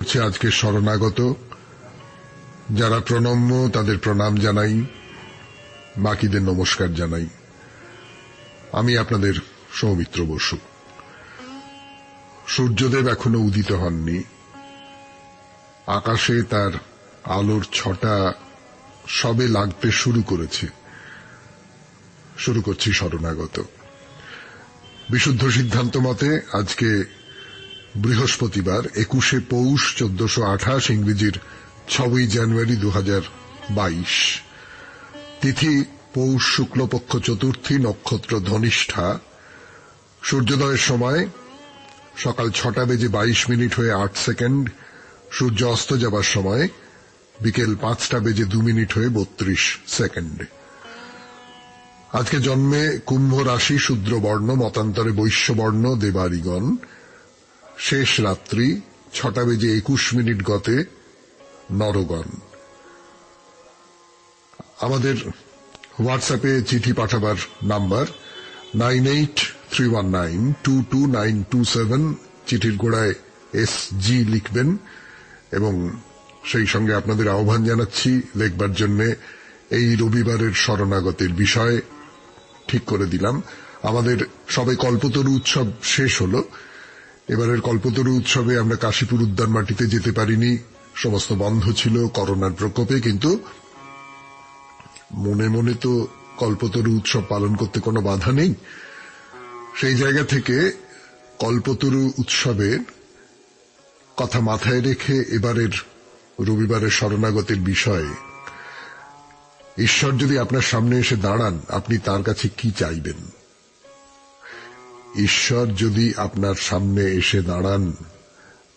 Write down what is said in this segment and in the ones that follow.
করছে আজকে শরণাগত যারা প্রণম্য তাদের প্রণাম জানাই, বাকিদের নমস্কার জানাই। আমি আপনাদের সৌমিত্র বসু। সূর্যদেব এখনো উদিত হননি, আকাশে তার আলোর ছটা সবে লাগতে শুরু করছি শরণাগত। বিশুদ্ধ সিদ্ধান্ত মতে আজকে বৃহস্পতিবার 21শে পৌষ 1428, ইংরেজির 6ই জানুয়ারি 2022। তিথি পৌষ শুক্লপক্ষ চতুর্থী, নক্ষত্র ধনিষ্ঠা। সূর্যোদয়ের সময় সকাল 6:22 হয়ে 8 সেকেন্ড। সূর্য অস্ত যাবার সময় বিকেল 5:02 হয়ে 32 সেকেন্ড। আজকে জন্মে কুম্ভ রাশি, শূদ্র বর্ণ, মতান্তরে বৈশ্য বর্ণ দেবারিগণ। শেষ রাত্রি 6:21 গতে নরগণ। আমাদের হোয়াটসঅ্যাপে চিঠি পাঠাবার নাম্বার 9831922927। চিঠির গোড়ায় SG লিখবেন এবং সেই সঙ্গে আপনাদের আহ্বান জানাচ্ছি লিখবার জন্য এই রবিবারের শরণাগতের বিষয় ঠিক করে দিলাম। আমাদের সবে কল্পতরু উৎসব শেষ হলো। এবারের কল্পতরু উৎসবে আমরা কাশীপুর উদ্যান মাটিতে যেতে পারিনি, সমস্ত বন্ধ ছিল করোনার প্রকোপে। কিন্তু মনে মনে তো কল্পতরু উৎসব পালন করতে কোনো বাধা নেই। সেই জায়গা থেকে কল্পতরু উৎসবের কথা মাথায় রেখে এবারের রবিবারের শরণাগতের বিষয়ে, ঈশ্বর যদি আপনার সামনে এসে দাঁড়ান, আপনি তার কাছে কি চাইবেন? ঈশ্বর যদি আপনার সামনে এসে দাঁড়ান,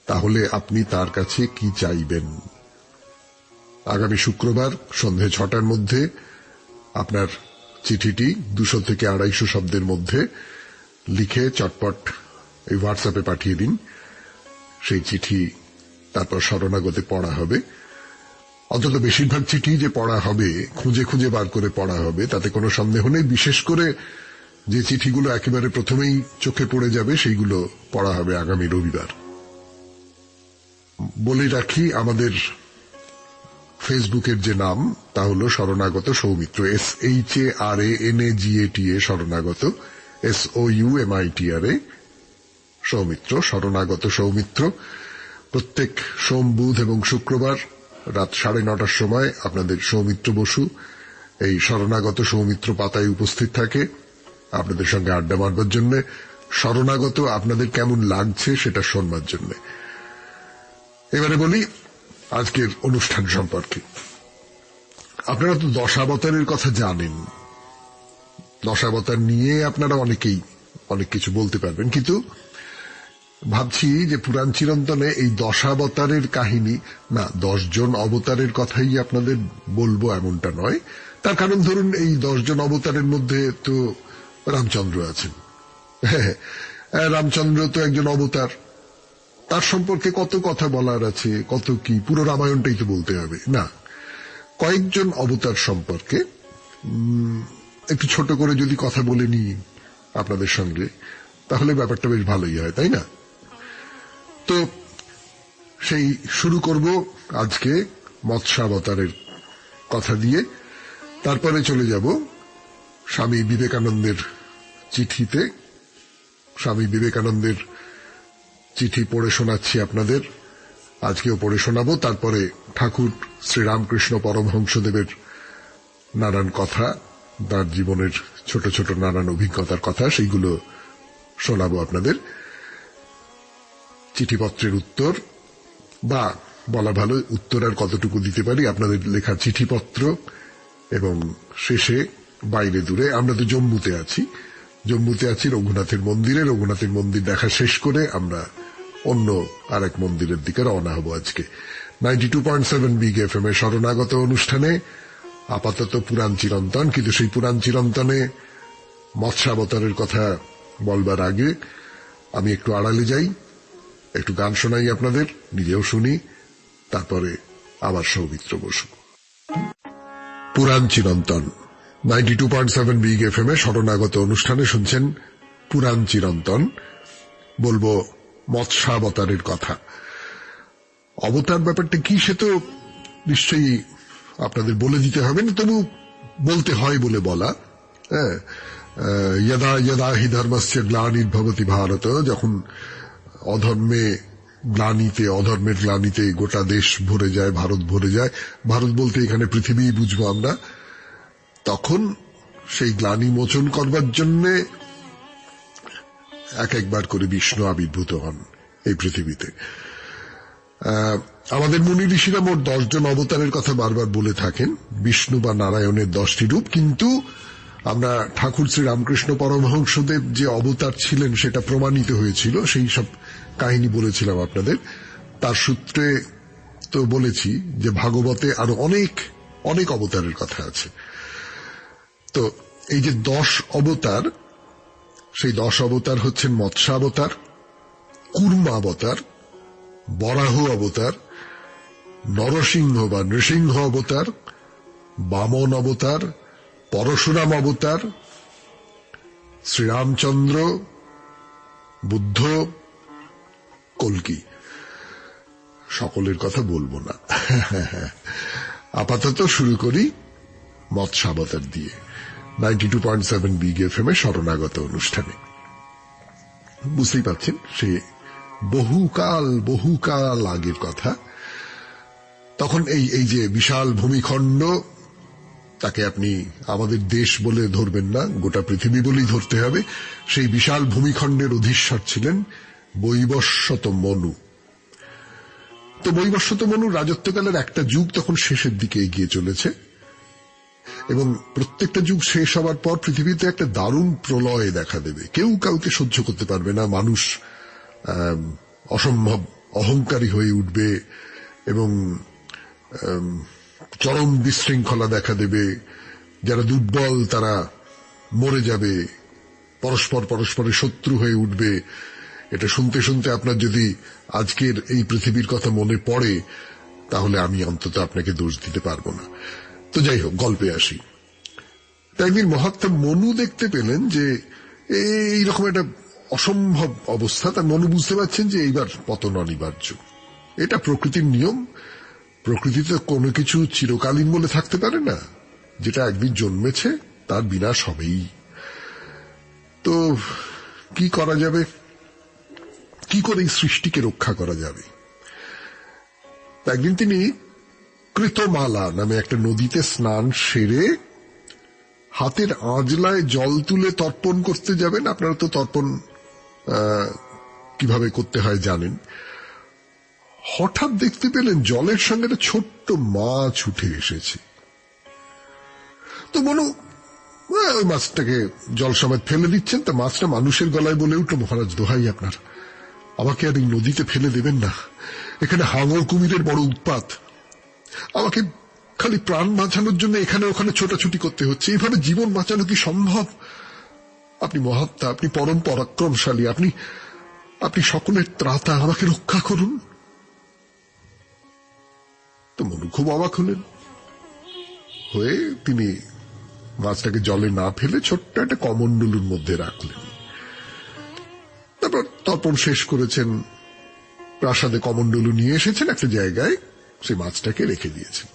তাহলে আপনি তার কাছে কি চাইবেন? আগামী শুক্রবার সন্ধে 6টার মধ্যে আপনার চিঠিটি 200 থেকে 250 শব্দের মধ্যে লিখে চটপট এই হোয়াটসঅ্যাপে পাঠিয়ে দিন। সেই চিঠি তারপর শরণাগতে পড়া হবে। অন্তত বেশিরভাগ চিঠি যে পড়া হবে, খুঁজে খুঁজে বার করে পড়া হবে, তাতে কোনো সন্দেহ নেই। বিশেষ করে যে চিঠিগুলো একেবারে প্রথমেই চোখে পড়ে যাবে সেইগুলো পড়া হবে আগামী রবিবার। বলে রাখি, আমাদের ফেসবুকের যে নাম তা হল শরণাগত সৌমিত্র, SHARANAGATA শরণাগত, SOUMITRA সৌমিত্র, শরণাগত সৌমিত্র। প্রত্যেক সোম, বুধ এবং শুক্রবার রাত 9:30টার সময় আপনাদের সৌমিত্র বসু এই শরণাগত সৌমিত্র পাতায় উপস্থিত থাকে আপনাদের সঙ্গে আড্ডা মারবার জন্য, শরণাগত আপনাদের কেমন লাগছে সেটা শোনবার জন্য। এবারে বলি আজকের অনুষ্ঠান সম্পর্কে। আপনারা তো দশাবতারের কথা জানেন। দশাবতার নিয়ে আপনারা অনেকেই অনেক কিছু বলতে পারবেন, কিন্তু ভাবছি যে পুরাণ চিরন্তনে এই দশাবতারের কাহিনী না, 10 জন অবতারের কথাই আপনাদের বলবো এমনটা নয়। তার কারণ ধরুন, এই 10 জন অবতারের মধ্যে তো রামচন্দ্র আছেন। রামচন্দ্র তো একজন অবতার, তার সম্পর্কে কত কথা বলার আছে, কত কি, পুরো রামায়ণটাই তো বলতে হবে না। কয়েকজন অবতার সম্পর্কে একটু ছোট করে যদি কথা বলে নিই আপনাদের সঙ্গে, তাহলে ব্যাপারটা বেশ ভালোই হয়, তাই না? তো সেই শুরু করব আজকে মৎস্যাবতারের কথা দিয়ে। তারপরে চলে যাব স্বামী বিবেকানন্দের চিঠিতে। স্বামী বিবেকানন্দের চিঠি পড়ে শোনাচ্ছি আপনাদের, আজকেও পড়ে শোনাবো। তারপরে ঠাকুর শ্রীরামকৃষ্ণ পরমহংসদেবের নানান কথা, তার জীবনের ছোট ছোট নানান অভিজ্ঞতার কথা, সেইগুলো শোনাবো আপনাদের। চিঠিপত্রের উত্তর, বা বলা ভালো উত্তর আর কতটুকু দিতে পারি, আপনাদের লেখা চিঠিপত্র। এবং শেষে বাইরে দূরে, আমরা তো জম্মুতে আছি রঘুনাথের মন্দিরে। রঘুনাথের মন্দির দেখা শেষ করে আমরা অন্য আর এক মন্দিরের দিকে রওনা হব আজকে। 92.7 বিগ FM এ শরণাগত অনুষ্ঠানে আপাতত পুরাণ চিরন্তন। কিন্তু সেই পুরাণ চিরন্তনে মৎস্যাবতারের কথা বলবার আগে আমি একটু আড়ালে যাই, একটু গান শোনাই আপনাদের, নিজেও শুনি, তারপরে আবার সৌমিত্র বসু। পুরাণ চিরন্তন 92.7 বিগ FM এ শরণাগত অনুষ্ঠানে শুনছেন পুরাণ চিরন্তন। বলবো মৎস্যাবতারের কথা। অবতার ব্যাপারটা কি সে তো নিশ্চয়ই আপনাদের বলে দিতে হবে না, তবু বলতে হয় বলে বলা। হ্যাঁ, যদা যদা হি ধর্মস্য গ্লানির্ভবতি ভারত, যখন অধর্মের গ্লানিতে গোটা দেশ ভরে যায়, ভারত ভরে যায়, ভারত বলতে এখানে পৃথিবী বুঝবো আমরা, তখন সেই গ্লানি মোচন করবার জন্য একবার করে বিষ্ণু আবির্ভূত হন এই পৃথিবীতে। আমাদের মুনি ঋষিরা মোট 10 জন অবতারের কথা বারবার বলে থাকেন, বিষ্ণু বা নারায়ণের 10টি রূপ। কিন্তু আমরা ঠাকুর শ্রী রামকৃষ্ণ পরমহংসদেব যে অবতার ছিলেন সেটা প্রমাণিত হয়েছিল, সেই সব কাহিনী বলেছিলাম আপনাদের। তার সূত্রে তো বলেছি যে ভাগবতে আরো অনেক অনেক অবতারের কথা আছে। তো এই যে 10 অবতার, সেই 10 অবতার হচ্ছেন মৎস্যাবতার, কুর্মাবতার, বরাহ অবতার, নরসিংহ বা নৃসিংহ অবতার, বামন অবতার, পরশুরাম অবতার, শ্রীরামচন্দ্র, বুদ্ধ, কল্কি। সকলের কথা বলবো না, আপাতত শুরু করি মৎস্যাবতার দিয়ে 92.7 বিগ এফএম এ শরণাগত অনুষ্ঠানে। বুঝতেই পারছেন সে বহুকাল আগের কথা। তখন এই যে বিশাল ভূমিখণ্ড, তাকে আপনি আমাদের দেশ বলে ধরবেন না, গোটা পৃথিবী বলেই ধরতে হবে, সেই বিশাল ভূমিখণ্ডের অধীশ্বর ছিলেন বৈবস্বত মনু। তো বৈবস্বত মনুর রাজত্বকালের একটা যুগ তখন শেষের দিকে এগিয়ে চলেছে, এবং প্রত্যেকটা যুগ শেষ হওয়ার পর পৃথিবীতে একটা দারুণ প্রলয় দেখা দেবে। কেউ কাউকে সহ্য করতে পারবে না, মানুষ অসম্ভব অহংকারী হয়ে উঠবে এবং চরম বিশৃঙ্খলা দেখা দেবে। যারা দুর্বল তারা মরে যাবে, পরস্পরের শত্রু হয়ে উঠবে। এটা শুনতে শুনতে আপনার যদি আজকের এই পৃথিবীর কথা মনে পড়ে, তাহলে আমি অন্তত আপনাকে দোষ দিতে পারবো না। তো যাই হোক, গল্পে আসি। তাই একদিন মহাত্মা মনু দেখতে পেলেন যে এইরকম একটা অসম্ভব অবস্থা। তার মনু বুঝতে পারছেন যে এইবার পতন অনিবার্য, এটা প্রকৃতির নিয়ম। প্রকৃতিতে কোনো কিছু চিরকালীন বলে থাকতে পারে না, যেটা একদিন জন্মেছে তার বিনাশ হবেই। তো কি করা যাবে, কি করে এই সৃষ্টিকে রক্ষা করা যাবে? একদিন তিনি কৃতমালা নামে একটা নদীতে স্নান সেরে হাতের আঁজলায় জল তুলে তর্পণ করতে যাবেন। আপনারা তো তর্পণ কিভাবে করতে হয় জানেন। হঠাৎ দেখতে পেলেন জলের সঙ্গে একটা ছোট্ট মাছ উঠে এসেছে। তো মনু ওই মাছটাকে জল সমেত ফেলে দিচ্ছেন। তা মাছটা মানুষের গলায় বলে উঠল, মহারাজ দোহাই আপনার, আমাকে আর এই নদীতে ফেলে দেবেন না, এখানে হাঙর কুমিরের বড় উৎপাত, আমাকে খালি প্রাণ বাঁচানোর জন্য এখানে ওখানে ছোটাছুটি করতে হচ্ছে, এইভাবে জীবন বাঁচানো কি সম্ভব? আপনি মহাত্মা, আপনি পরম পরাক্রমশালী, আপনি সকলের ত্রাতা, আমাকে রক্ষা করুন। তো মনু খুব অবাক হয়ে তিনি মাছটাকে জলে না ফেলে ছোট্ট একটা কমণ্ডলুর মধ্যে রাখলেন। তারপর তর্পণ শেষ করেছেন, প্রাসাদে কমণ্ডলু নিয়ে এসেছেন, একটা জায়গায় সেই মাছটাকে রেখে দিয়েছেন।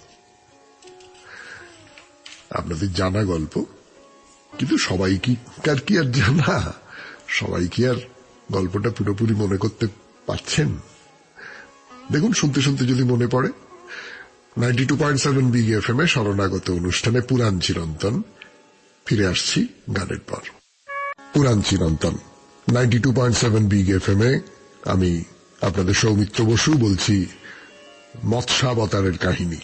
আপনাদের জানা গল্প, কিন্তু সবাই কি আর জানা, সবাই কি আর গল্পটা পুরোপুরি মনে করতে পারছেন? দেখুন, শুনতে শুনতে যদি মনে পড়ে। 92.7 বিগ এফএম এ শরণাগত অনুষ্ঠানে পুরাণ চিরন্তন। ফিরে আসছি গানের পর। পুরাণ চিরন্তন 92.7 বিগ এফএম এ আমি আপনাদের সৌমিত্র বসু বলছি মৎস্যাবতারের কাহিনী।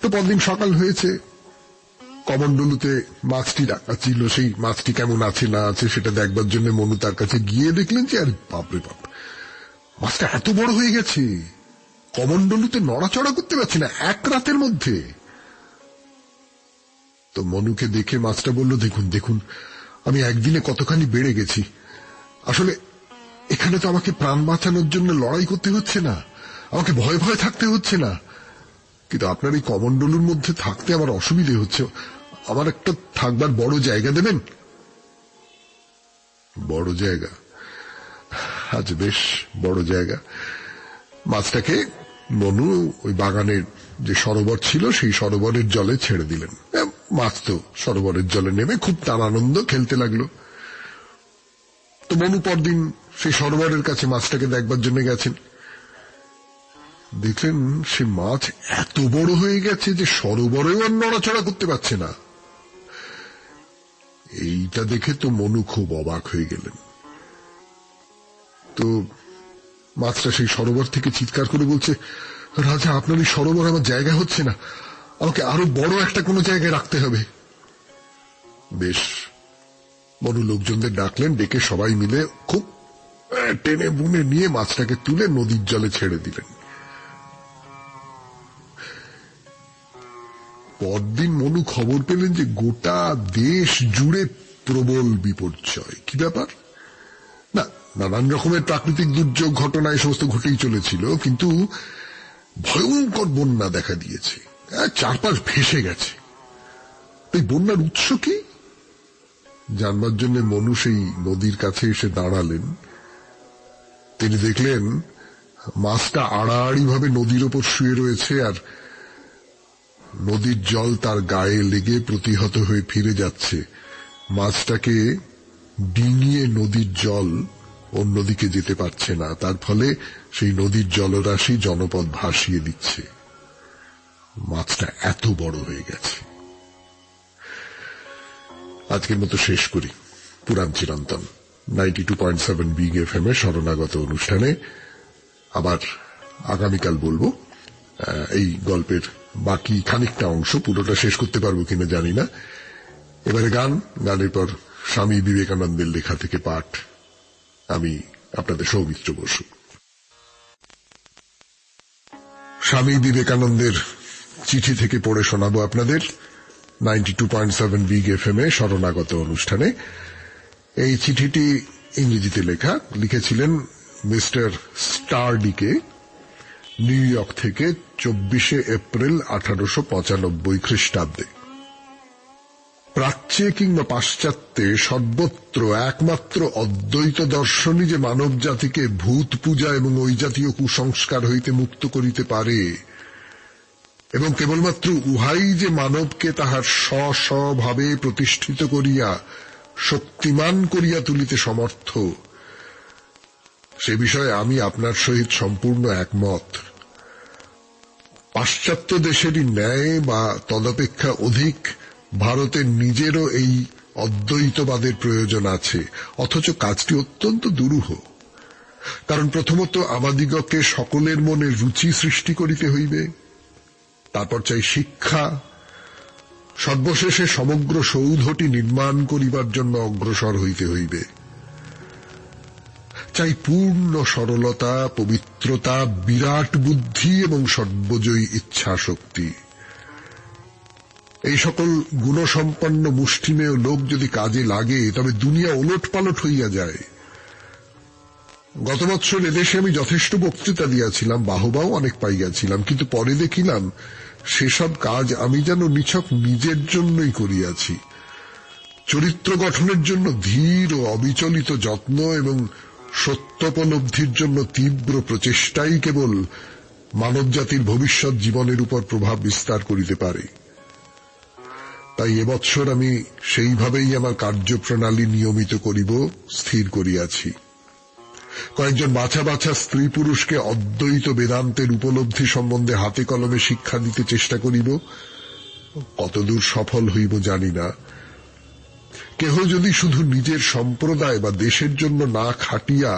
তো পরদিন সকাল হয়েছে, কমণ্ডলুতে মাছটি রাখা ছিল। সেই মাছটি কেমন আছে না আছে সেটা দেখবার জন্য মনু তার কাছে গিয়ে দেখলেন যে, আর বাপরে বাপ, মাছটা এত বড় হয়ে গেছে, কমণ্ডলুতে নড়াচড়া করতে পারছি না এক রাতের মধ্যে। তো মনুকে দেখে মাছটা বলল, দেখুন আমি একদিনে কতখানি বেড়ে গেছি। আসলে এখানে তো আমাকে প্রাণ বাঁচানোর জন্য লড়াই করতে হচ্ছে না, আমাকে ভয় ভয় থাকতে হচ্ছে না, কিন্তু আপনার এই কমণ্ডলুর মধ্যে থাকতে আমার অসুবিধে হচ্ছে। আমার একটা থাকবার বড় জায়গা দেবেন? বড় জায়গা? আজ বেশ বড় জায়গা। মাছটাকে মনু ওই বাগানের যে সরোবর ছিল সেই সরোবরের জলে ছেড়ে দিলেন। মাছ তো সরোবরের জলে নেমে খুব তার আনন্দ, খেলতে লাগলো। তো মনু পরদিন সেই সরোবরের কাছে মাছটাকে দেখবার জন্য গেছেন। দেখলেন সে মাছ এত বড় হয়ে গেছে যে সরোবরেও আর নড়াচড়া করতে পারছে না। এইটা দেখে তো মনু খুব অবাক হয়ে গেলেন। তো মাছটা সেই সরোবর থেকে চিৎকার করে বলছে, রাজা, আপনার এই সরোবর আমার জায়গা হচ্ছে না, আমাকে আরো বড় একটা কোনো জায়গায় রাখতে হবে। বেশ, মনু লোকজনদের ডাকলেন, ডেকে সবাই মিলে খুব টেনে বুনে নিয়ে মাছটাকে তুলে নদীর জলে ছেড়ে দিলেন। পরদিন মনু খবর পেলেন যে গোটা দেশ জুড়ে প্রবল বিপর্যয়। কি ব্যাপার? না, নানান রকমের প্রাকৃতিক দুর্যোগ ঘটনা এই সমস্ত ঘটেই চলেছিল, কিন্তু ভয়ঙ্কর বন্যা দেখা দিয়েছে, চারপাশ ভেসে গেছে। এই বন্যার উৎস কি জানবার জন্য মনু সেই নদীর কাছে এসে দাঁড়ালেন। তিনি দেখলেন মাছটা আড়াআড়ি ভাবে নদীর ওপর শুয়ে রয়েছে, আর নদীর জল তার গায়ে লেগে প্রতিহত হয়ে ফিরে যাচ্ছে। মাছটাকে ডিঙিয়ে নদীর জল অন্যদিকে যেতে পারছে না, তার ফলে সেই নদীর জলরাশি জনপদ ভাসিয়ে দিচ্ছে। মাছটা এত বড় হয়ে গেছে। আজকের মতো শেষ করি পুরাণ চিরন্তন 92.7 বিগ এফএম এর শরণাগত অনুষ্ঠানে। আবার আগামীকাল বলবো এই গল্পের বাকি খানিকটা অংশ। পুরোটা শেষ করতে পারবো কিনা জানি না। এবারে গানের পর স্বামী বিবেকানন্দের লেখা থেকে পাঠ। আমি আপনাদের সৌমিত্র বসু। স্বামী বিবেকানন্দের চিঠি থেকে পড়ে শোনাবো আপনাদের 92.7 বিগ এফএম এ শরণাগত অনুষ্ঠানে। এই চিঠিটি ইংরেজিতে লেখা, লিখেছিলেন মিস্টার স্টারডিকে নিউ ইয়র্ক থেকে 24 এপ্রিল 1895 খ্রিস্টাব্দে। প্রাচ্যে কিংবা পাশ্চাত্যে সর্বত্র একমাত্র অদ্বৈত দর্শনই যে মানব জাতিকে ভূত পূজা এবং ওই জাতীয় কুসংস্কার হইতে মুক্ত করিতে পারে, এবং কেবলমাত্র উহাই যে মানবকে তাহার স্ব-স্বভাবে প্রতিষ্ঠিত করিয়া শক্তিমান করিয়া তুলিতে সমর্থ, সে বিষয়ে আমি আপনার সহিত সম্পূর্ণ একমত। পাশ্চাত্য দেশেরই ন্যায় বা তদপেক্ষা অধিক ভারতের নিজেরও এই অদ্বৈতবাদের প্রয়োজন আছে, অথচ কাজটি অত্যন্ত দুরূহ। কারণ প্রথমত আমাদিগকে সকলের মনে রুচি সৃষ্টি করিতে হইবে, তারপর চাই শিক্ষা, সর্বশেষে সমগ্র সৌধটি নির্মাণ করিবার জন্য অগ্রসর হইতে হইবে। চাই পূর্ণ সরলতা, পবিত্রতা, বিরাট বুদ্ধি এবং সর্বজয়ী ইচ্ছা শক্তি। এই সকল গুণসম্পন্ন মুষ্টিমেয় লোক যদি কাজে লাগে, তবে দুনিয়া ওলট পালট হইয়া যায়। গত বৎসর এদেশে আমি যথেষ্ট বক্তৃতা দিয়াছিলাম, বাহবাও অনেক পাইয়াছিলাম, কিন্তু পরে দেখিলাম সেসব কাজ আমি যেন নিছক নিজের জন্যই করিয়াছি। চরিত্র গঠনের জন্য ধীর ও অবিচলিত যত্ন এবং সত্যোপলব্ধির জন্য তীব্র প্রচেষ্টাই কেবল মানবজাতির ভবিষ্যৎ জীবনের উপর প্রভাব বিস্তার করিতে পারে। তাই এবৎসর আমি সেইভাবেই আমার কার্যপ্রণালী নিয়মিত করিব স্থির করিয়াছি। কয়েকজন বাছা বাছা স্ত্রী পুরুষকে অদ্বৈত বেদান্তের উপলব্ধি সম্বন্ধে হাতে কলমে শিক্ষা দিতে চেষ্টা করিব। কতদূর সফল হইব জানি না। কেহ যদি শুধু নিজের সম্প্রদায় বা দেশের জন্য না খাটিয়া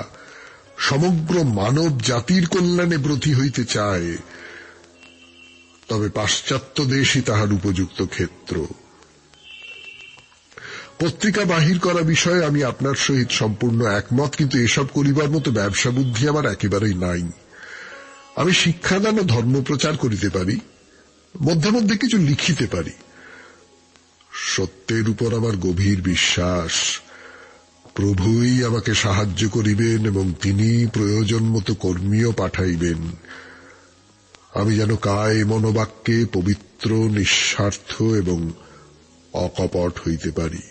সমগ্র মানব জাতির কল্যাণে ব্রতী হইতে চায়, তবে পাশ্চাত্য দেশই তাহার উপযুক্ত ক্ষেত্র। পত্রিকা বাহির করা বিষয়ে আমি আপনার সহিত সম্পূর্ণ একমত, কিন্তু এসব করিবার মতো ব্যবসা বুদ্ধি আমার একেবারেই নাই। আমি শিক্ষাদান ও ধর্মপ্রচার করিতে পারি, মধ্যে মধ্যে কিছু লিখিতে পারি। সত্যের উপর আমার গভীর বিশ্বাস, প্রভুই আমাকে সাহায্য করিবেন এবং তিনি প্রয়োজন মতো কর্মীও পাঠাইবেন। আমি যেন কায় মনোবাক্যে পবিত্র, নিঃস্বার্থ এবং অকপট হইতে পারি।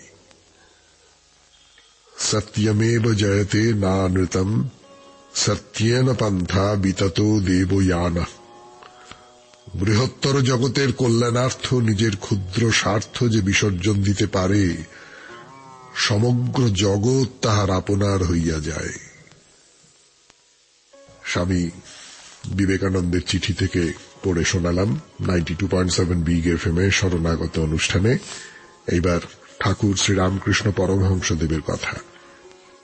সত্যমেব জয়তে নানৃতম, সত্যেন পন্থা বিততো দেবয়ানা। বৃহত্তর জগতের কল্যাণার্থ নিজের ক্ষুদ্র স্বার্থ যে বিসর্জন দিতে পারে, সমগ্র জগৎ তাহার আপনার হইয়া যায়। স্বামী বিবেকানন্দের চিঠি থেকে পড়ে শোনালাম 92.7 বিগ এফএম এ শরণাগত অনুষ্ঠানে। এইবার ঠাকুর শ্রীরামকৃষ্ণ পরমহংসদেবের কথা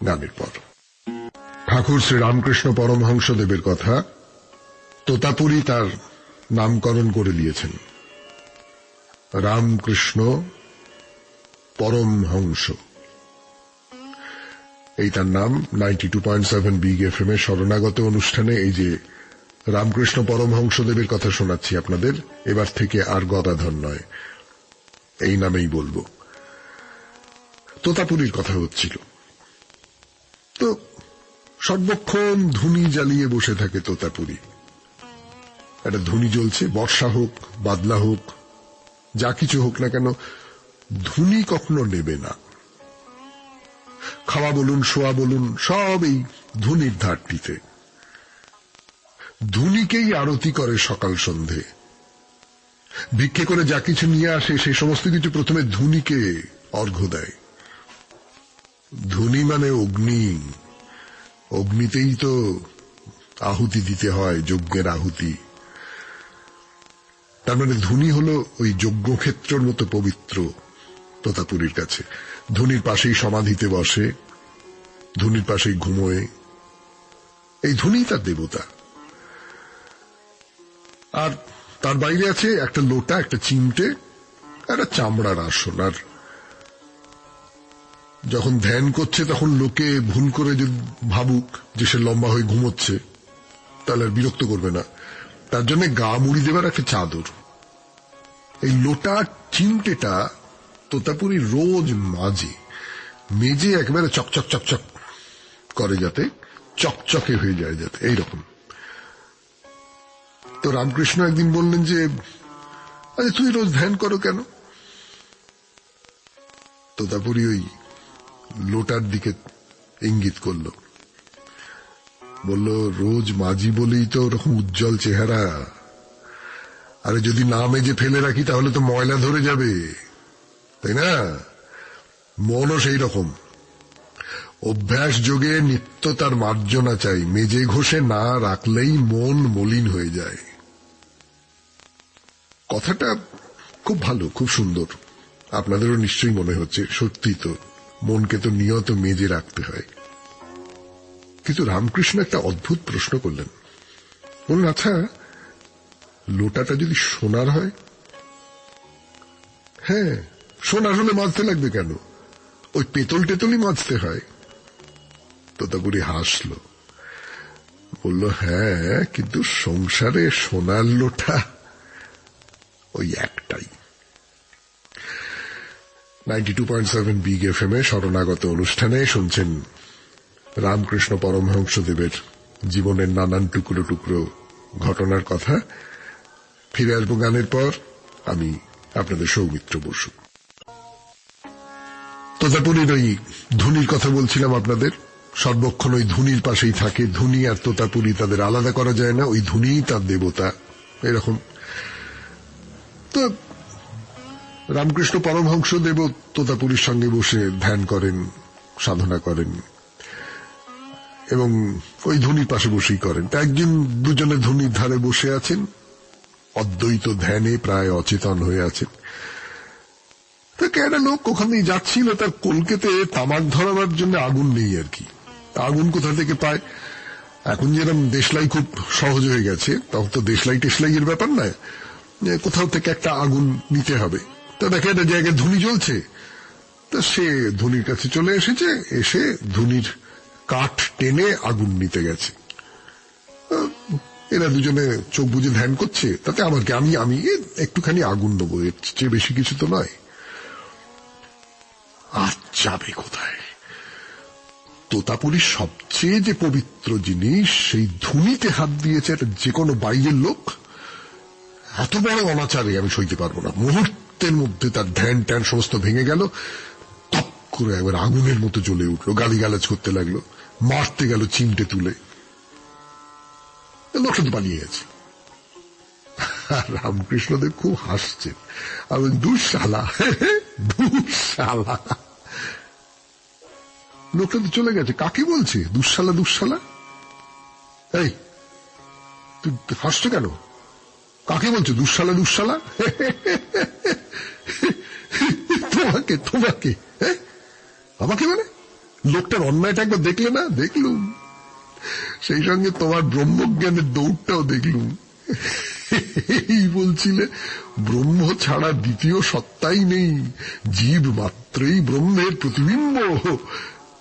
গানের পর। ঠাকুর শ্রীরামকৃষ্ণ পরমহংসদেবের কথা তোতাপুরী তার নামকরণ করে দিয়েছেন, রামকৃষ্ণ পরমহংস, এই তার নাম। 92.7 বিগ এফএম এর শরণাগত অনুষ্ঠানে এই যে রামকৃষ্ণ পরমহংসদেবের কথা শোনাচ্ছি আপনাদের, এবার থেকে আর গদাধর নয়, এই নামেই বলবো। তোতাপুরীর কথা হচ্ছিল, তো সর্বক্ষণ ধুনি জ্বালিয়ে বসে থাকে তোতাপুরী। একটা ধুনি জ্বলছে, বর্ষা হোক বাদলা হোক যা কিছু হোক না কেন, ধুনি কখনো নেবে না। খাওয়া বলুন শোয়া বলুন সব এই ধুনির ধারটিতে। ধুনিকেই আরতি করে সকাল সন্ধে, ভিক্ষে করে যা কিছু নিয়ে আসে সেই সমস্ত কিছু প্রথমে ধুনিকে অর্ঘ্য দেয়। ধুনি মানে অগ্নি, অগ্নিতেই তো আহুতি দিতে হয়, যজ্ঞের আহুতি। তার মানে ধুনি হলো ওই যজ্ঞক্ষেত্রের মতো পবিত্র তোতাপুরীর কাছে। ধুনির পাশেই সমাধিতে বসে, ধুনির পাশেই ঘুমোয়, এই ধুনি তার দেবতা। আর তার বাইরে আছে একটা লোটা, একটা চিমটে, একটা চামড়ার আসন। আর যখন ধ্যান করছে তখন লোকে ভুল করে যদি ভাবুক যে সে লম্বা হয়ে ঘুমোচ্ছে, তাহলে আর বিরক্ত করবে না। তার জন্য গা মুড়ি দেবার একটা চাদর। এই লোটা চিমটেটা তোতাপুরী রোজ মেজে একেবারে চকচক চকচক করে, যাতে চকচকে হয়ে যায়, যাতে এইরকম। তো রামকৃষ্ণ একদিন বললেন যে, আচ্ছা তুই রোজ ধ্যান করো কেন? তোতাপুরী ওই লোটার দিকে ইঙ্গিত করল, বলল রোজ মাজি বলেই তো ওরকম উজ্জ্বল চেহারা, আরে যদি না মেজে ফেলে রাখি তাহলে তো ময়লা ধরে যাবে, তাই না? মনও সেই রকম, অভ্যাস যোগে নিত্য তার মার্জনা চাই, মেজে ঘষে না রাখলেই মন মলিন হয়ে যায়। কথাটা খুব ভালো, খুব সুন্দর, আপনাদেরও নিশ্চয়ই মনে হচ্ছে সত্যি তো, মনকে তো নিয়ত মেজে রাখতে হয়। কিন্তু রামকৃষ্ণ একটা অদ্ভুত প্রশ্ন করলেন, বললেন আচ্ছা লোটাটা যদি সোনার হয়? হ্যাঁ, সোনার হলে মাজতে লাগবে কেন? ওই পেতল টেতলই মাজতে হয়। তোতাপুরী হাসলো, বলল হ্যাঁ, কিন্তু সংসারে সোনার লোটা ওই একটাই। 92.7 বিগ এফএম এ শরণাগত অনুষ্ঠানে শুনছেন রামকৃষ্ণ পরমহংসদেবের জীবনের নানান টুকরো টুকরো ঘটনার কথা। ফিরে আসবো গানের পর, আমি আপনাদের সৌমিত্র বসু। তোতাপুরীর ওই ধুনির কথা বলছিলাম আপনাদের, সর্বক্ষণ ওই ধুনির পাশেই থাকে। ধুনি আর তোতাপুরী তাদের আলাদা করা যায় না, ওই ধুনিই তার দেবতা, এরকম। তো রামকৃষ্ণ পরমহংসদেব তোতাপুরীর সঙ্গে বসে ধ্যান করেন, সাধনা করেন, এবং ওই ধুনির পাশে বসেই করেন। তা একদিন দুজনে ধুনির ধারে বসে আছেন, অদ্বৈত ধ্যানে প্রায় অচেতন হয়ে আছেন। একটা লোক ওখানে যাচ্ছিল, তার কলকেতে তামাক ধরাবার জন্য আগুন নেই আর কি। আগুন কোথা থেকে পায়? এখন যেরকম দেশলাই খুব সহজ হয়ে গেছে, তখন তো দেশলাই টেশলাই এর ব্যাপার নয়, কোথাও থেকে একটা আগুন নিতে হবে। তা দেখে একটা জায়গায় ধুনি জ্বলছে, তা সে ধুনির কাছে চলে এসেছে, এসে ধুনির কাঠ টেনে আগুন নিতে গেছে। এরা দুজনে চোখ বুজে ধ্যান করছে, তাতে আমার কি, আমি একটুখানি আগুন নেবো, এর চেয়ে বেশি কিছু তো নয়। আর যাবে কোথায়? তোতাপুরীর সবচেয়ে যে পবিত্র জিনিস, সেই ধুনিতে হাত দিয়েছে যে কোনো বাইরের লোক, এত বড় অনাচারে আমি সইতে পারবো না। মুহূর্তের মধ্যে তার ধ্যান ট্যান সমস্ত ভেঙে গেল, টপ করে একবার আগুনের মতো জ্বলে উঠলো, গালিগালাজ করতে লাগলো, মারতে গেল চিমটে তুলে। লোকটা তো পালিয়ে গেছে। আর রামকৃষ্ণদেব খুব হাসছেন, আমি দুঃশালা দুঃশালা, লোকটা তো চলে গেছে, কাকে বলছে দুঃশালা দুঃশালা? এই তুই হাসছো কেন? কাকে বলছো দুঃশালা দুঃশালা? তোমাকে তোমাকে আমাকে মানে? লোকটার অন্যায়টা একবার দেখলে না? দেখলুম, সেই সঙ্গে তোমার ব্রহ্মজ্ঞানের দৌড়টাও দেখলুম। এই বলছিলে ব্রহ্ম ছাড়া দ্বিতীয় সত্তাই নেই, জীব মাত্রই ব্রহ্মের প্রতিবিম্ব,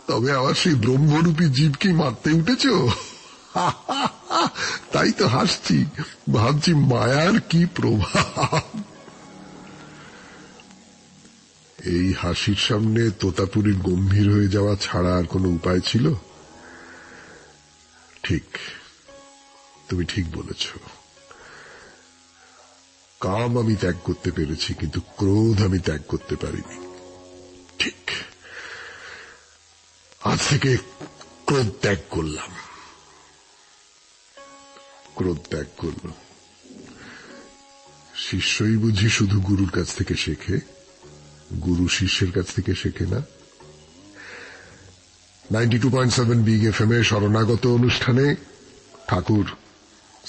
তবে আবার সেই ব্রহ্মরূপী জীবকে মারতে উঠেছ। তাই তো হাসছি, ভাবছি মায়ার কি প্রভাব। এই হাসির সামনে তোতাপুরীর গম্ভীর হয়ে যাওয়া ছাড়া আর কোনো উপায় ছিল? ঠিক, তুমি ঠিক বলেছ। কাম আমি ত্যাগ করতে পেরেছি, কিন্তু ক্রোধ আমি ত্যাগ করতে পারিনি। ঠিক, আজ থেকে ক্রোধ ত্যাগ করলাম। ক্রোধ ত্যাগ করল। শিষ্যই বুঝি শুধু গুরুর কাছ থেকে শেখে, গুরু শিষ্যের কাছ থেকে শেখে না। 92.7 বিগ এফএম এ শরণাগত অনুষ্ঠানে ঠাকুর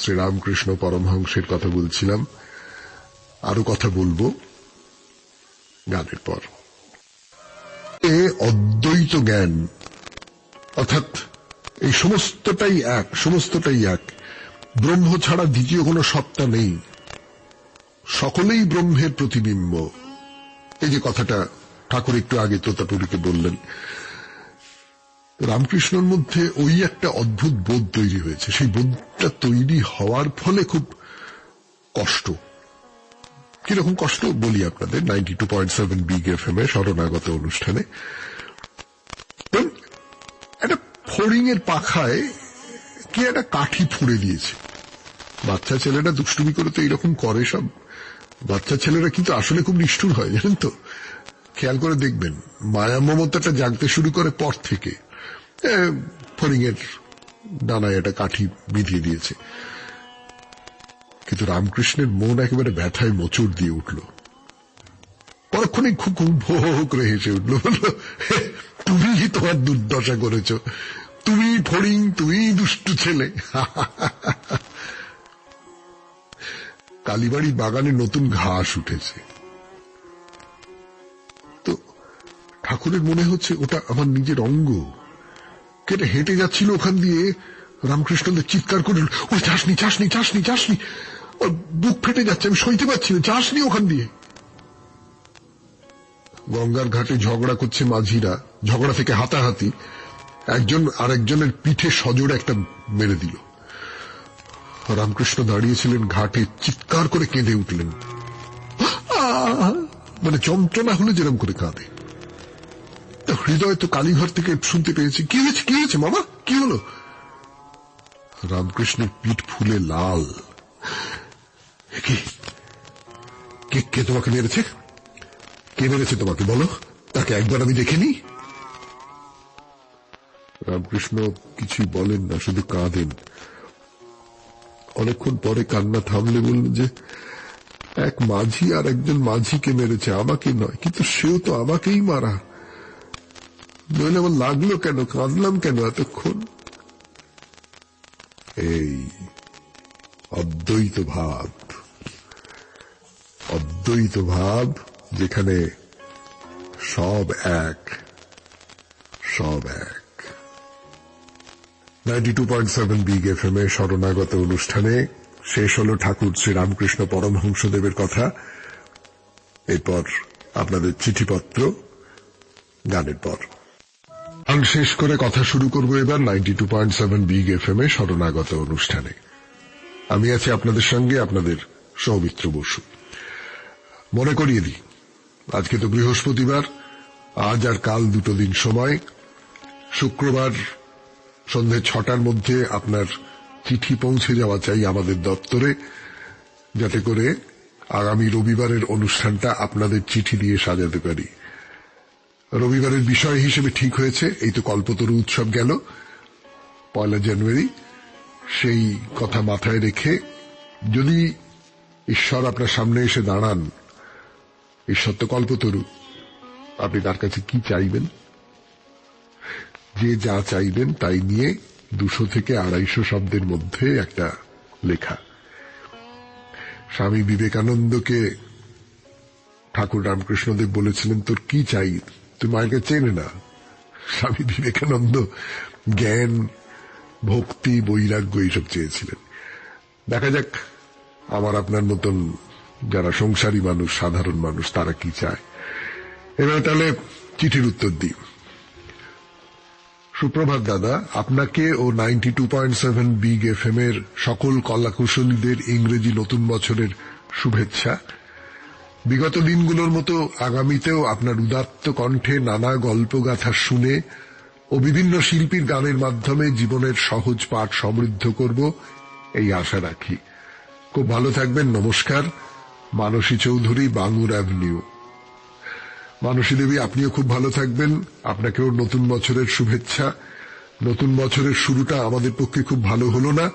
শ্রীরামকৃষ্ণ পরমহংসের কথা বলছিলাম। আরো কথা বলবো গানের পর। অদ্বৈত জ্ঞান, অর্থাৎ এই সমস্তটাই এক, সমস্তটাই এক, ব্রহ্ম ছাড়া দ্বিতীয় কোনো সত্তা নেই, সকলেই ব্রহ্মের প্রতিবিম্ব। এই যে কথাটা ঠাকুর একটু আগে তোতাপুরীকে বললেন, রামকৃষ্ণর মধ্যে ওই একটা অদ্ভুত বোধ তৈরি হয়েছে। সেই বোধটা তৈরি হওয়ার ফলে খুব কষ্ট। কিরকম কষ্ট বলি আপনাদের। 92.7 বিগ এফএম এ শরণাগত অনুষ্ঠানে একটা ফড়িংয়ের পাখায় কে একটা কাঠি ফুঁড়ে দিয়েছে। বাচ্চা ছেলেরা দুষ্টুমি করে তো এইরকম করে সব। বাচ্চা ছেলেরা কিন্তু আসলে খুব নিষ্ঠুর হয়, জানেন তো। খেয়াল করে দেখবেন, মায়া মমতাটা জাগতে শুরু করে পর থেকে ফড়িংয়ের ডানায় একটা কাঠি বিঁধিয়ে দিয়েছে। কিন্তু রামকৃষ্ণের মন একেবারে ব্যথায় মোচড় দিয়ে উঠল। পরক্ষণে খুব ভো করে হেসে উঠল, বলল, তুমি তোমার দুর্দশা করেছ, তুমি ফড়িং, তুমি দুষ্টু ছেলে। কালীবাড়ি বাগানে নতুন ঘাস উঠেছে, তো ঠাকুরের মনে হচ্ছে ওটা আমার নিজের অঙ্গ। কেটে হেঁটে যাচ্ছিল ওখান দিয়ে, রামকৃষ্ণদের চিৎকার করে, ওই যাসনি যাসনি যাসনি যাসনি, ওর বুক ফেটে যাচ্ছে, আমি সইতে পারছি না, যাসনি ওখান দিয়ে। গঙ্গার ঘাটে ঝগড়া করছে মাঝিরা, ঝগড়া থেকে হাতাহাতি, একজন আরেকজনের পিঠে সজোরে একটা মেরে দিল। রামকৃষ্ণ দাঁড়িয়েছিলেন ঘাটে, চিৎকার করে কেঁদে উঠলেন, মানে যন্ত্রণা হলে যেরকম করে কাঁদে। হৃদয় তো কালীঘর থেকে শুনতে পেয়েছি, কি হয়েছে কি হয়েছে মামা, কি হলো? রামকৃষ্ণের পিঠ ফুলে লাল। কে তোমাকে মেরেছে? কে মেরেছে তোমাকে বলো, তাকে একবার আমি দেখিনি। রামকৃষ্ণ কিছুই বলেন না, শুধু কাঁদেন। অনেকক্ষণ পরে কান্না থামলে বললেন যে এক মাঝি আর একজন মাঝিকে মেরেছে, আমাকে নয়, কিন্তু সেও তো আমাকেই মারা। নইলে আমার লাগলো কেন, কাঁদলাম কেন এতক্ষণ? এই অদ্বৈত ভাব, অদ্বৈত ভাব, যেখানে সব এক, সব এক। 92.7 বিগ এফএম এ শরণাগত অনুষ্ঠানে শেষ হল ঠাকুর শ্রীরামকৃষ্ণ পরমহংসদেবের কথা। এরপর আপনাদের চিঠিপত্র, গানের পর। গান শেষ করে কথা শুরু করব এবার 92.7 বিগ এফএম এ শরণাগত অনুষ্ঠানে। আমি আছি আপনাদের সঙ্গে, আপনাদের সৌমিত্র বসু। মনে করিয়ে দিই, আজকে তো বৃহস্পতিবার, আজ আর কাল দুটো দিন সময়। শুক্রবার সন্ধে 6টার মধ্যে আপনার চিঠি পৌঁছে যাওয়া চাই আমাদের দপ্তরে, যাতে করে আগামী রবিবারের অনুষ্ঠানটা আপনাদের চিঠি দিয়ে সাজাতে পারি। রবিবারের বিষয় হিসেবে ঠিক হয়েছে, এই তো কল্পতরু উৎসব গেল 1 জানুয়ারি, সেই কথা মাথায় রেখে যদি ঈশ্বর আপনার সামনে এসে দাঁড়ান, ঈশ্বর তো কল্পতরু, আপনি তার কাছে কি চাইবেন? যে যা চাইবেন তাই নিয়ে 200 থেকে 250 শব্দের মধ্যে একটা লেখা। স্বামী বিবেকানন্দকে ঠাকুর রামকৃষ্ণদেব বলেছিলেন, তোর কি চাই? তুই মায়ের কাছে চেনে না। স্বামী বিবেকানন্দ জ্ঞান, ভক্তি, বৈরাগ্য এইসব চেয়েছিলেন। দেখা যাক আমার আপনার মতন যারা সংসারী মানুষ, সাধারণ মানুষ, তারা কি চায়। এবার তাহলে চিঠির উত্তর দিই। সুপ্রভাত দাদা, আপনাকে ও 92.7 বিগ এফএম এর সকল কলাকুশলীদের ইংরেজি নতুন বছরের শুভেচ্ছা। বিগত দিনগুলোর মতো আগামীতেও আপনার উদাত্ত কণ্ঠে নানা গল্পগাথা শুনে ও বিভিন্ন শিল্পীর গানের মাধ্যমে জীবনের সহজ পাঠ সমৃদ্ধ করব, এই আশা রাখি। খুব ভালো থাকবেন। নমস্কার। মানসী চৌধুরী, বাঙুর অ্যাভিনিউ। মানসী দেবী, আপনিও খুব ভালো থাকবেন। আপনাকেও নতুন বছরের শুভেচ্ছা। নতুন বছরের শুরুটা আমাদের পক্ষে খুব ভালো হলো না,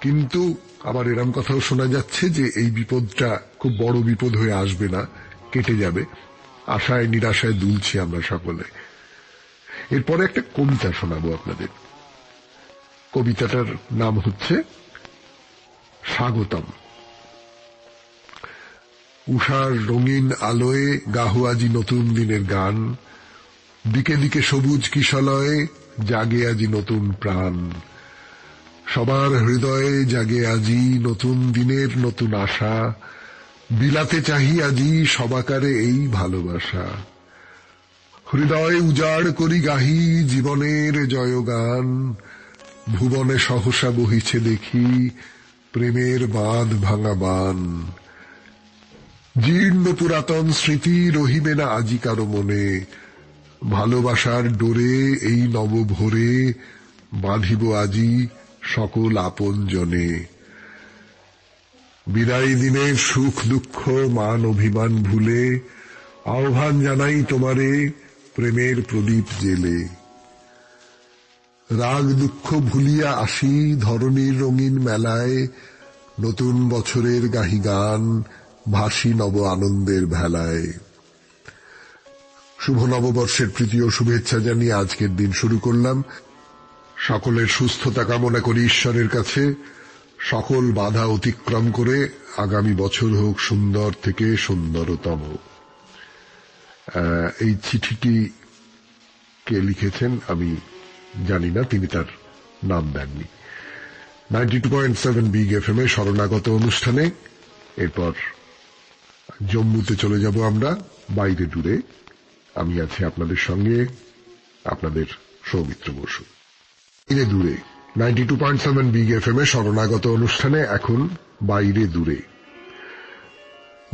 কিন্তু আবার এরম কথাও শোনা যাচ্ছে যে এই বিপদটা খুব বড় বিপদ হয়ে আসবে না, কেটে যাবে। আশায় নিরাশায় দুলছি আমরা সকলে। এরপরে একটা কবিতা শোনাবো আপনাদের। কবিতাটার নাম হচ্ছে স্বাগতম। উষার রঙিন আলোয় গাহু আজি নতুন দিনের গান, দিকে দিকে সবুজ কিশলয়ে জাগে আজি নতুন প্রাণ। সবার হৃদয়ে জাগে আজি নতুন দিনের নতুন আশা, বিলাতে চাহি আজি সবাকারে এই ভালোবাসা। হৃদয় উজাড় করি গাহি জীবনের জয়গান, ভুবনে সহসা বহিছে দেখি প্রেমের বাঁধ ভাঙা বান। জীর্ণ পুরাতন স্মৃতি রহিবে না আজি কারো মনে, ভালোবাসার ডোরে এই নবভোরে বাঁধিব আজি সকল আপন জনে। বিদায় দিনের সুখ দুঃখ মান অভিমান ভুলে আহ্বান জানাই তোমারে প্রেমের প্রদীপ জেলে। রাগ দুঃখ ভুলিয়া আসি ধরণীর রঙিন মেলায়, নতুন বছরের গাহি গান ভাসি নব আনন্দের ভেলায়। শুভ নববর্ষের প্রীতি ও শুভেচ্ছা জানিয়ে আজকের দিন শুরু করলাম। সকলের সুস্থতা কামনা করি ঈশ্বরের কাছে। সকল বাধা অতিক্রম করে আগামী বছর হোক সুন্দর থেকে সুন্দরতম। এই চিঠিটি কে লিখেছেন আমি জানি না, তিনি তার নাম দেননি। 92.7 বিগ এফএম এ শরণাগত অনুষ্ঠানে এরপর জম্মুতে চলে যাব আমরা, বাইরে দূরে। আমি আছি আপনাদের সঙ্গে, আপনাদের সৌমিত্র বসু। বাইরে দূরে 92.7 বিগ এফএম এ শরণাগত অনুষ্ঠানে এখন বাইরে দূরে।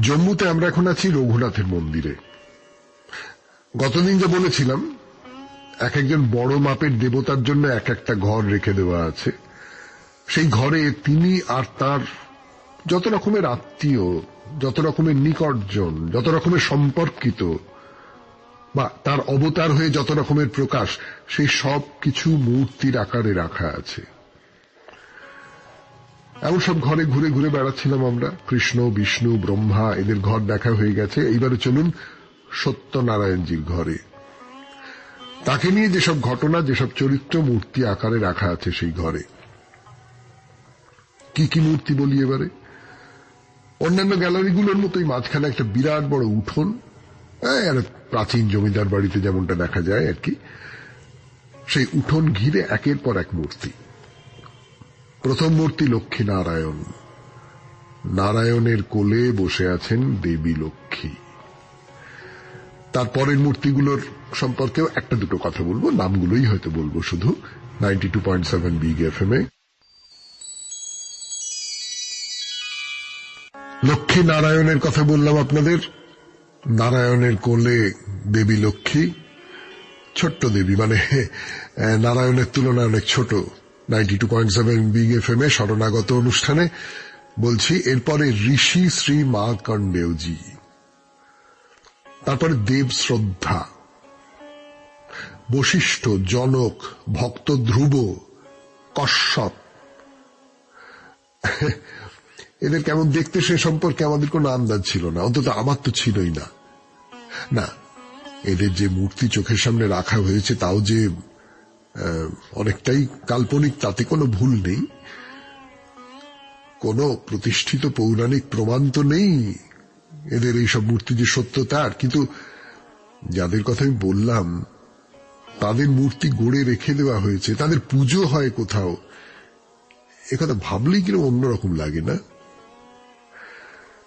জম্মুতে আমরা এখন আছি রঘুনাথের মন্দিরে। গতদিন যা বলেছিলাম, এক একজন বড় মাপের দেবতার জন্য এক একটা ঘর রেখে দেওয়া আছে। সেই ঘরে তিনি আর তার যত রকমের আত্মীয়, যত রকমের নিকটজন, যত রকমের সম্পর্কিত বা তার অবতার হয়ে যত রকমের প্রকাশ, সেই সব কিছু মূর্তির আকারে রাখা আছে। এমন সব ঘরে ঘুরে ঘুরে বেড়াচ্ছিলাম আমরা। কৃষ্ণ, বিষ্ণু, ব্রহ্মা, এদের ঘর দেখা হয়ে গেছে। এইবারে চলুন সত্যনারায়ণজির ঘরে। তাকে নিয়ে যেসব ঘটনা, যেসব চরিত্র মূর্তি আকারে রাখা আছে সেই ঘরে। কি কি মূর্তি বলি এবারে। অন্যান্য গ্যালারিগুলোর মতোই মাঝখানে একটা বিরাট বড় উঠোন, প্রাচীন জমিদার বাড়িতে যেমনটা দেখা যায় আর কি। সেই উঠোন ঘিরে একের পর এক মূর্তি। প্রথম মূর্তি লক্ষ্মী নারায়ণ। নারায়ণের কোলে বসে আছেন দেবী লক্ষ্মী। তারপরের মূর্তিগুলোর সম্পর্কেও একটা দুটো কথা বলবো, নামগুলোই হয়তো বলবো শুধু। 92.7 বিগ এফএম এ লক্ষ্মী নারায়ণের কথা বললাম আপনাদের। নারায়ণের কোলে দেবী লক্ষ্মী, ছোট্ট দেবী, মানে নারায়ণের তুলনায় অনেক ছোট। 92.7 বিগ এফএম এ শরণাগত অনুষ্ঠানে বলছি। এরপরে ঋষি শ্রী মার্কণ্ডেয়জি, তারপরে দেব শ্রদ্ধা, বশিষ্ঠ, জনক, ভক্ত ধ্রুব, কশ্যপ, এদের কেমন দেখতে সে সম্পর্কে আমাদের কোনো আন্দাজ ছিল না, অন্তত আমার তো ছিলই না। না, এদের যে মূর্তি চোখের সামনে রাখা হয়েছে তাও যে অনেকটাই কাল্পনিক, তাতে কোনো ভুল নেই। কোনো প্রতিষ্ঠিত পৌরাণিক প্রমাণ তো নেই এদের এইসব মূর্তি যে সত্য তার। কিন্তু যাদের কথা আমি বললাম তাদের মূর্তি গড়ে রেখে দেওয়া হয়েছে, তাদের পুজো হয় কোথাও, একথা ভাবলেই কিরকম অন্যরকম লাগে না?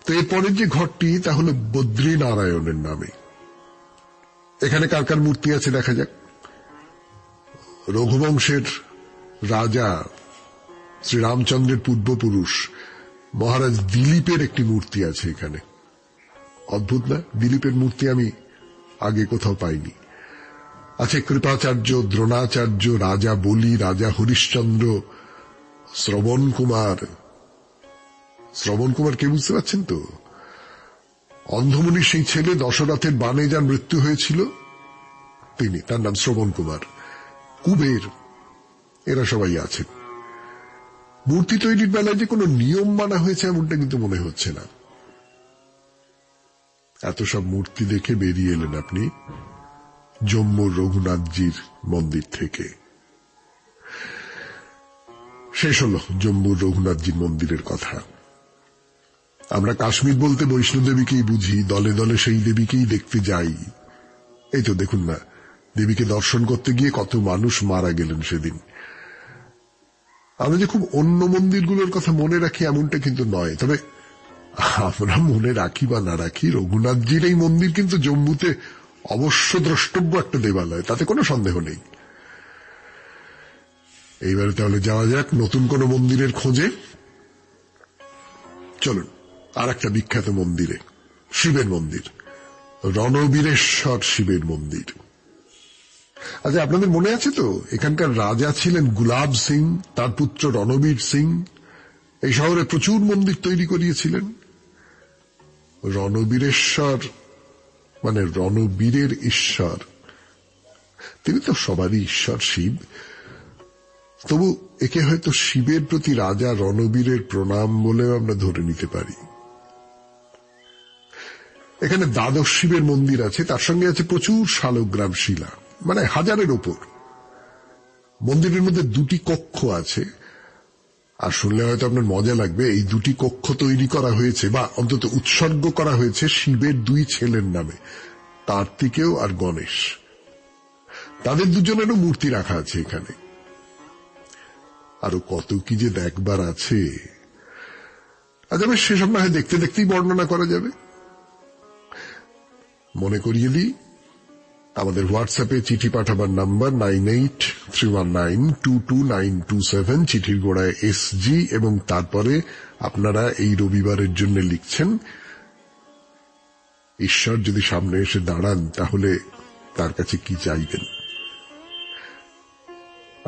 তো এরপরের যে ঘরটি তা হলো বদ্রীনারায়ণের নামে। এখানে কার কার মূর্তি আছে দেখা যাক। রঘুবংশের রাজা শ্রীরামচন্দ্রের পূর্বপুরুষ মহারাজ দিলীপের একটি মূর্তি আছে এখানে। অদ্ভুত না? দিলীপের মূর্তি আমি আগে কোথাও পাইনি। আছে কৃপাচার্য, দ্রোণাচার্য, রাজা বলি, রাজা হরিশ্চন্দ্র, শ্রবণ কুমার। শ্রবণ কুমার কে বুঝতে পারছেন তো? অন্ধমুনির সেই ছেলে, দশরথের বাণে যার মৃত্যু হয়েছিল তিনি, তার নাম শ্রবণ কুমার। কুবের, এরা সবাই আছেন। মূর্তি তৈরির বেলায় যে কোনো নিয়ম মানা হয়েছে এমনটা কিন্তু মনে হচ্ছে না। এত সব মূর্তি দেখে বেরিয়ে এলেন আপনি জম্মুর রঘুনাথজির মন্দির থেকে। শেষ হল জম্মুর রঘুনাথজির মন্দিরের কথা। আমরা কাশ্মীর বলতে বৈষ্ণোদেবীকেই বুঝি, দলে দলে সেই দেবীকেই দেখতে যাই। এই তো দেখুন না, দেবীকে দর্শন করতে গিয়ে কত মানুষ মারা গেলেন সেদিন। আমরা যে খুব অন্য মন্দিরগুলোর কথা মনে রাখি এমনটা কিন্তু নয়, তবে আমরা মনে রাখি বা না রাখি, রঘুনাথজির এই মন্দির কিন্তু জম্মুতে অবশ্য দ্রষ্টব্য একটা দেবালয়, তাতে কোনো সন্দেহ নেই। এইবারে তাহলে যাওয়া যাক নতুন কোন মন্দিরের খোঁজে। চলুন আর একটা বিখ্যাত মন্দিরে, শিবের মন্দির, রণবীরেশ্বর শিবের মন্দির। আচ্ছা, আপনাদের মনে আছে তো এখানকার রাজা ছিলেন গুলাব সিং, তার পুত্র রণবীর সিং এই শহরে প্রচুর মন্দির তৈরি করিয়েছিলেন। রণবীরেশ্বর মানে রণবীরের ঈশ্বর, তিনি তো সবারই ঈশ্বর শিব, তবু একে হয়তো শিবের প্রতি রাজা রণবীরের প্রণাম বলেও আমরা ধরে নিতে পারি। এখানে দ্বাদশ শিবের মন্দির আছে, তার সঙ্গে আছে প্রচুর শালগ্রাম শিলা, মানে 1000-এর ওপর। মন্দিরের মধ্যে 2টি কক্ষ আছে, আর শুনলে হয়তো আপনার মজা লাগবে, এই 2টি কক্ষ তৈরি করা হয়েছে বা অন্তত উৎসর্গ করা হয়েছে শিবের 2 ছেলের নামে, কার্তিকেয় আর গণেশ। তাদের দুজনেরও মূর্তি রাখা আছে এখানে। আরো কত কি যে দেখবার আছে, আচ্ছা বেশ, সেসব না হয় দেখতে দেখতেই বর্ণনা করা যাবে। মনে করিয়ে দিই, আমাদের হোয়াটসঅ্যাপে চিঠি পাঠাবার নাম্বার 9831922927, চিঠির গোড়ায় SG, এবং তারপরে আপনারা এই রবিবারের জন্য লিখছেন ঈশ্বর যদি সামনে এসে দাঁড়ান তাহলে তার কাছে কি চাইবেন।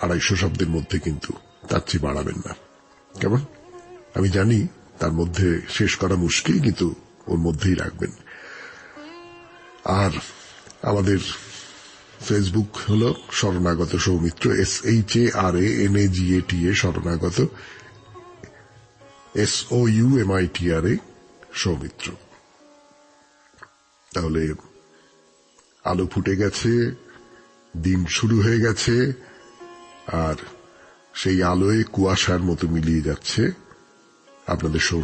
250 শব্দের মধ্যে কিন্তু, তার চেয়ে বাড়াবেন না, কেমন? আমি জানি তার মধ্যে শেষ করা মুশকিল, কিন্তু ওর মধ্যেই রাখবেন। আর আমাদের ফেসবুক হলো শরণাগত সৌমিত্র, SHARANAGATA শরণাগত, SOUMITRA সৌমিত্র। তাহলে আলো ফুটে গেছে, দিন শুরু হয়ে গেছে, আর সেই আলোয় কুয়াশার মতো মিলিয়ে যাচ্ছে আপনাদের